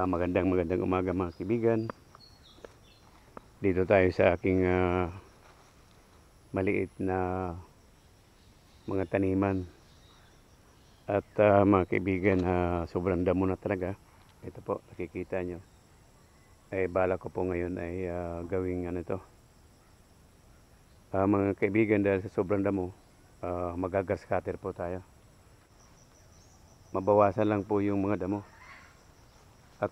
Magandang umaga mga kaibigan. Dito tayo sa aking maliit na mga taniman. At mga kaibigan, sobrang damo na talaga. Ito po, nakikita nyo. Bala ko po ngayon ay gawing mga kaibigan, dahil sa sobrang damo, magagrass cutter po tayo. Mabawasan lang po yung mga damo. At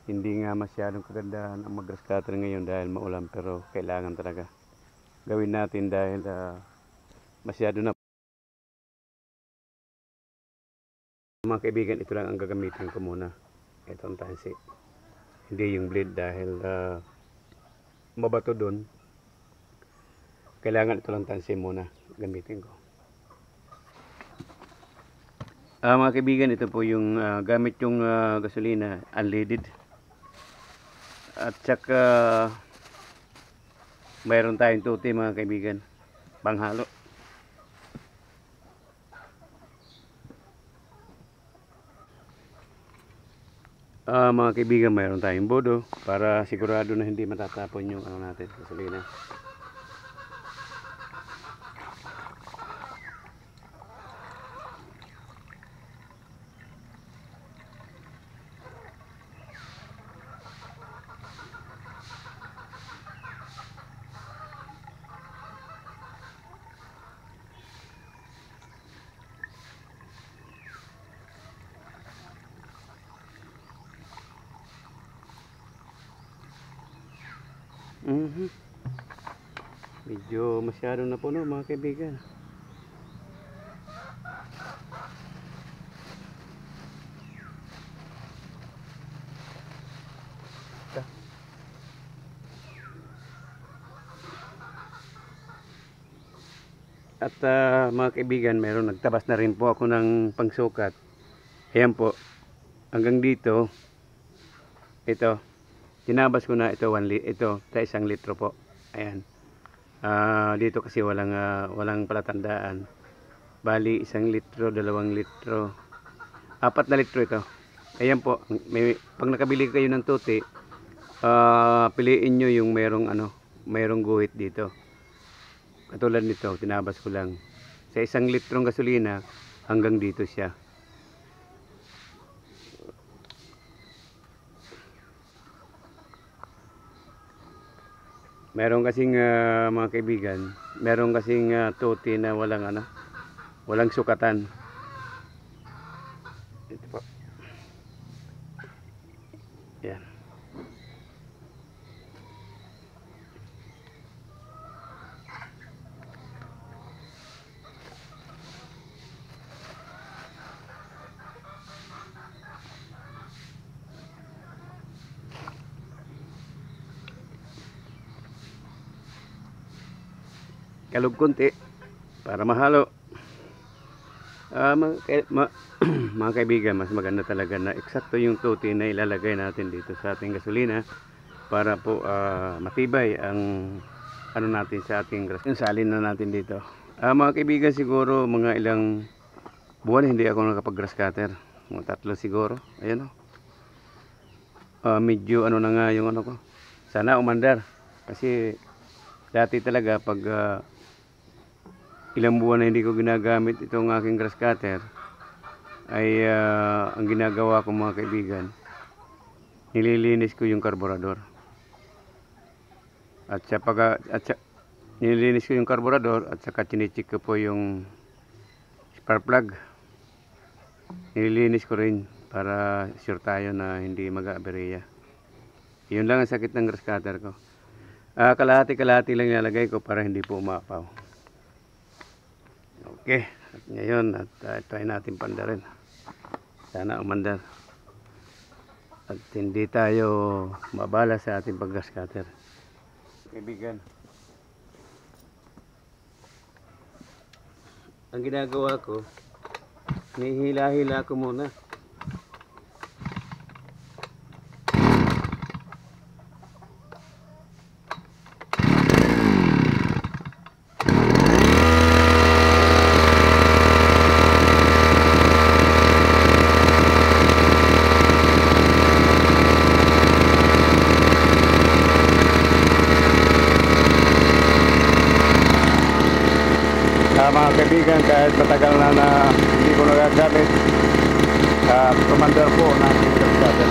hindi nga masyadong kagandahan ang mag-grass cutter ngayon dahil maulan, pero kailangan talaga gawin natin dahil masyado na. Mga kaibigan, ito lang ang gagamitin ko muna. Itong tansi, hindi yung blade dahil mabato doon. Kailangan ito lang tansi muna gamitin ko. Mga kaibigan, ito po yung gamit yung gasolina, unleaded. At saka mayroon tayong tuti mga kaibigan, panghalo. Mga kaibigan, mayroon tayong bodo para sigurado na hindi matatapon yung natin, gasolina. Medyo masyado na puno mga kaibigan. At mga kaibigan, nagtabas na rin po ako ng pangsukat. Ayan po, hanggang dito, ito, tinabas ko na ito, ito sa 1 litro po. Ayan. Dito kasi walang palatandaan. Bali 1 litro, 2 litro, 4 na litro ito. Ayan po, pag nakabili kayo ng tuti, piliin nyo yung mayroong guhit dito. Katulad nito, tinabas ko lang. Sa 1 litrong gasolina, hanggang dito siya. Meron kasing mga kaibigan, meron kasing tuti na walang sukatan. Ito po. Yan. Kalog konti para mahalo. Mga kaibigan, mas maganda talaga na eksakto yung tuti na ilalagay natin dito sa ating gasolina para po matibay ang natin sa ating grass. Yung salin na natin dito. Mga kaibigan, siguro mga ilang buwan hindi ako nakapag-grass cutter. Mga 3 siguro. Ayan medyo na nga yung ko. Sana umandar. Kasi dati talaga pag ilang buwan na hindi ko ginagamit itong aking grass cutter, ay ang ginagawa ko mga kaibigan, nililinis ko yung karburador. Nililinis ko yung karburador at saka chine-check ko po yung spark plug. Nililinis ko rin para sure tayo na hindi mag-aaberya. Yun lang ang sakit ng grass cutter ko. Kalahati-kalahati lang nilalagay ko para hindi po umapaw. Okay, at ngayon try natin pandarin. Sana umandar at hindi tayo mabala sa ating pag-grass cutter. Kaibigan, ang ginagawa ko, nihila-hila ko muna. Mga kaibigan, kahit matagal na hindi ko nagagamit, commander po ng kalsada.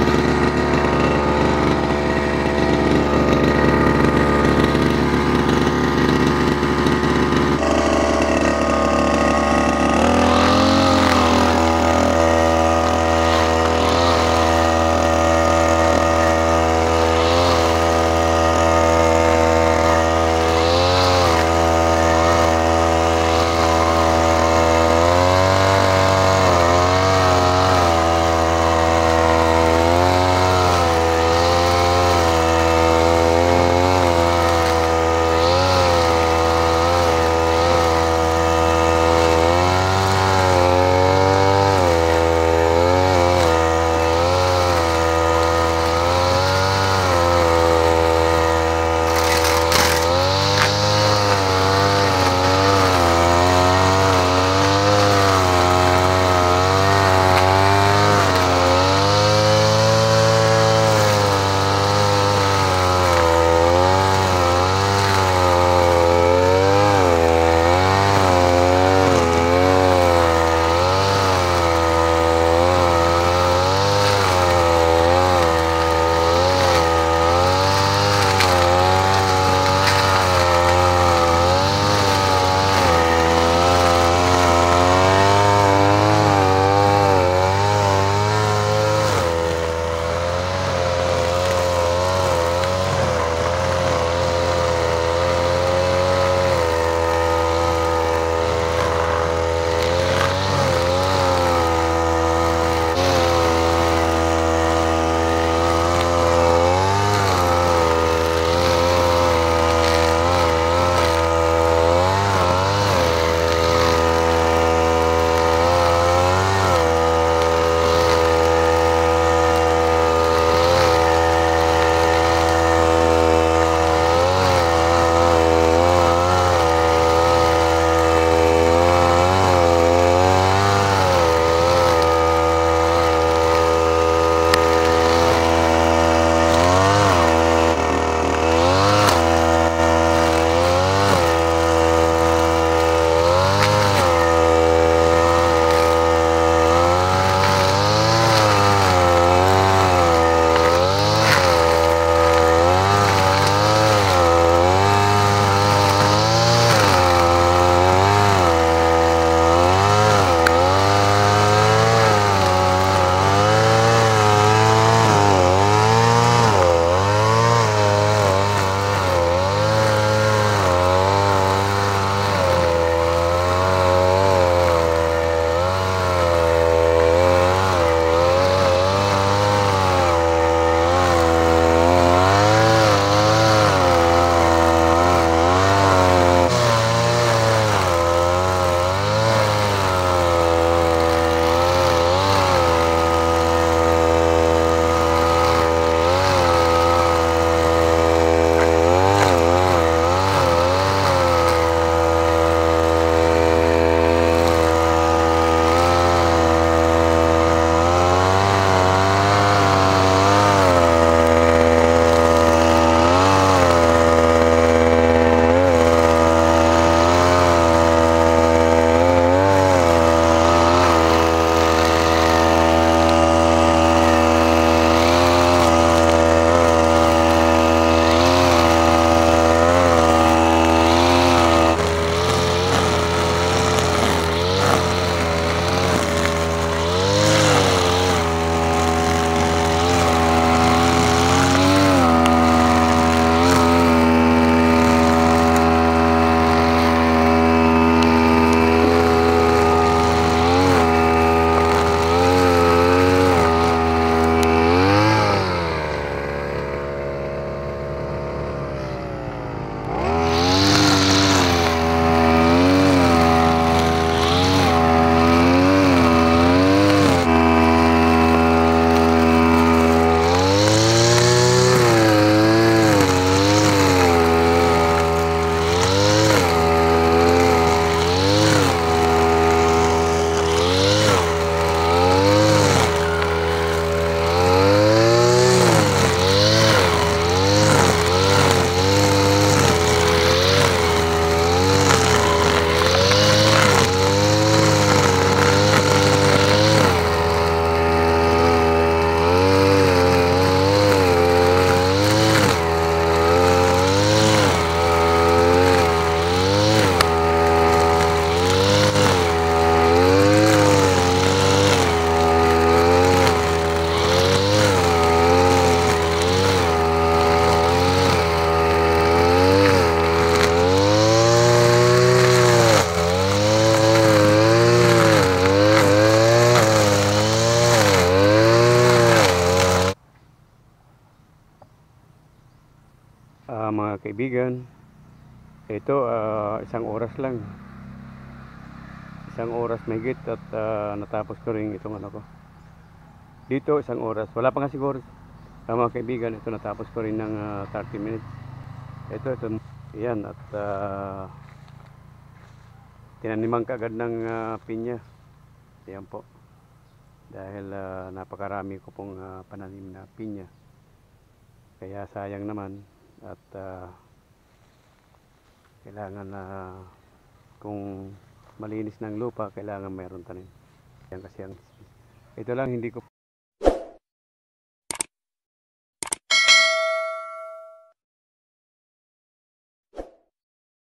Mga kaibigan, ito isang oras lang. Isang oras mahigit at natapos ko rin itong ano ko. Dito isang oras. Wala pa nga siguro. Mga kaibigan, ito natapos ko rin ng 30 minutes. Ito. Yan at tinaniman kaagad ng pinya. Yan po. Dahil napakarami ko pong pananim na pinya. Kaya sayang naman at kailangan na kung malinis ng lupa, kailangan mayroon tanim. Yan kasi ito lang hindi ko